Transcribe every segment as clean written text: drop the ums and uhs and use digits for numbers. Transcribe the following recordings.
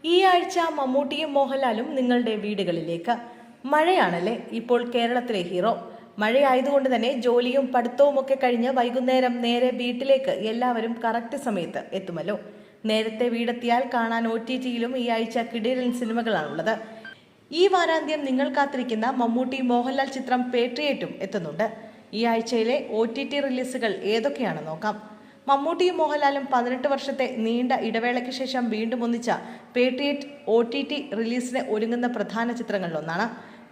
ഈ ആഴ്ച മമ്മൂട്ടിയും മോഹൻലാലും നിങ്ങളുടെ വീടുകളിലേക്ക്. മഴയാണല്ലേ ഇപ്പോൾ കേരളത്തിലെ ഹീറോ. മഴയായതുകൊണ്ട് തന്നെ ജോലിയും പഠിത്തവും ഒക്കെ കഴിഞ്ഞ് വൈകുന്നേരം നേരെ വീട്ടിലേക്ക് എല്ലാവരും കറക്റ്റ് സമയത്ത് എത്തുമല്ലോ. നേരത്തെ വീടെത്തിയാൽ കാണാൻ OTTയിലും ഈ ആഴ്ച കിടിലൻ സിനിമകളാണുള്ളത്. ഈ വാരാന്ത്യം നിങ്ങൾ കാത്തിരിക്കുന്ന മമ്മൂട്ടി മോഹൻലാൽ ചിത്രം പേട്രിയറ്റും എത്തുന്നുണ്ട്. ഈ ആഴ്ചയിലെ OTT റിലീസുകൾ ഏതൊക്കെയാണെന്ന് നോക്കാം. മമ്മൂട്ടിയും മോഹൻലാലും 18 വർഷത്തെ നീണ്ട ഇടവേളയ്ക്ക് ശേഷം വീണ്ടും ഒന്നിച്ച പേട്രിയറ്റ് OTT റിലീസിന് ഒരുങ്ങുന്ന പ്രധാന ചിത്രങ്ങളിലൊന്നാണ്.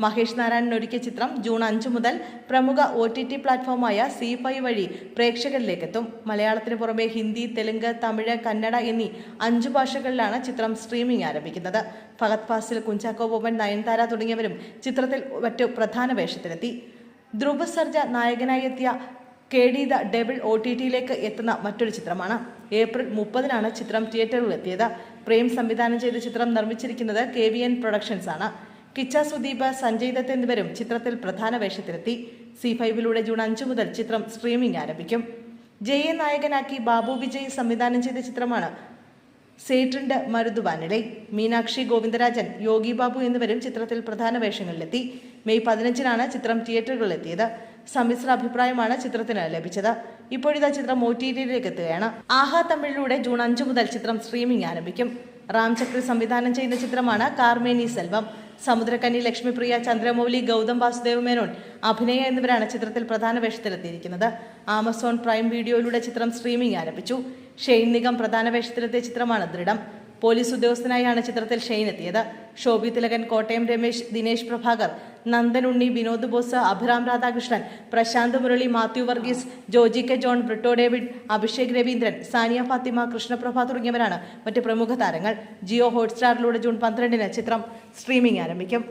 മഹേഷ് നാരായണൻ ഒരുക്കിയ ചിത്രം ജൂൺ 5 മുതൽ പ്രമുഖ OTT പ്ലാറ്റ്ഫോമായ ZEE5 വഴി പ്രേക്ഷകരിലേക്കെത്തും. മലയാളത്തിന് പുറമെ ഹിന്ദി, തെലുങ്ക്, തമിഴ്, കന്നഡ എന്നീ 5 ഭാഷകളിലാണ് ചിത്രം സ്ട്രീമിംഗ് ആരംഭിക്കുന്നത്. ഫഹദ് ഫാസിൽ, കുഞ്ചാക്കോ ബോബൻ, നയൻതാര തുടങ്ങിയവരും ചിത്രത്തിൽ മറ്റു പ്രധാന വേഷത്തിലെത്തി. ധ്രുവ് സർജ നായകനായി എത്തിയ KD ദ ഡെവിൾ OTTയിലേക്ക് എത്തുന്ന മറ്റൊരു ചിത്രമാണ്. ഏപ്രിൽ 30-നാണ് ചിത്രം തിയേറ്ററിലെത്തിയത്. പ്രേം സംവിധാനം ചെയ്ത ചിത്രം നിർമ്മിച്ചിരിക്കുന്നത് KVN പ്രൊഡക്ഷൻസ് ആണ്. കിച്ച സുദീപ്, സഞ്ജയ് ദത്ത് എന്നിവരും ചിത്രത്തിൽ പ്രധാന വേഷത്തിലെത്തി. ZEE5ലൂടെ ജൂൺ 5 മുതൽ ചിത്രം സ്ട്രീമിംഗ് ആരംഭിക്കും. ജയെ നായകനാക്കി ബാബു വിജയ് സംവിധാനം ചെയ്ത ചിത്രമാണ് സേട്രിൻഡ് മരുതുവാനിലെ. മീനാക്ഷി ഗോവിന്ദരാജൻ, യോഗി ബാബു എന്നിവരും ചിത്രത്തിൽ പ്രധാന വേഷങ്ങളിലെത്തി. മെയ് 15-നാണ് ചിത്രം തിയേറ്ററുകളിലെത്തിയത്. സമ്മിശ്ര അഭിപ്രായമാണ് ചിത്രത്തിന് ലഭിച്ചത്. ഇപ്പോഴിതാ ചിത്രം OTTയിലേക്ക് എത്തുകയാണ്. ആഹാ തമിഴിലൂടെ ജൂൺ 5 മുതൽ ചിത്രം സ്ട്രീമിംഗ് ആരംഭിക്കും. റാം ചക്രി സംവിധാനം ചെയ്യുന്ന ചിത്രമാണ് കാർമേനി സെൽവം. സമുദ്രകന്നി, ലക്ഷ്മിപ്രിയ, ചന്ദ്രമൗലി, ഗൗതം വാസുദേവ് മേനോൻ, അഭിനയ എന്നിവരാണ് ചിത്രത്തിൽ പ്രധാന വേഷത്തിലെത്തിയിരിക്കുന്നത്. ആമസോൺ പ്രൈം വീഡിയോയിലൂടെ ചിത്രം സ്ട്രീമിംഗ് ആരംഭിച്ചു. ഷെയ്ൻ നിഗം പ്രധാന വേഷത്തിലെത്തിയ ചിത്രമാണ് ദൃഢം. പോലീസ് ഉദ്യോഗസ്ഥനായാണ് ചിത്രത്തിൽ ഷെയ്ൻ എത്തിയത്. Shobhi Thilakan, Kottayam Ramesh, Dinesh Prabhakar, Nandan Unni, Vinod Bose, Abhiram Radhakrishnan, Prashanth Murali, Mathew Varghese, Joji K John, Britto David, Abhishek Raveendran, Saniya Fathima, Krishnaprabha തുടങ്ങിയവരാണ് മറ്റ് പ്രമുഖ താരങ്ങൾ. ജിയോ ഹോട്ട്സ്റ്റാറിലൂടെ ജൂൺ 12-ന് ചിത്രം സ്ട്രീമിംഗ് ആരംഭിക്കും.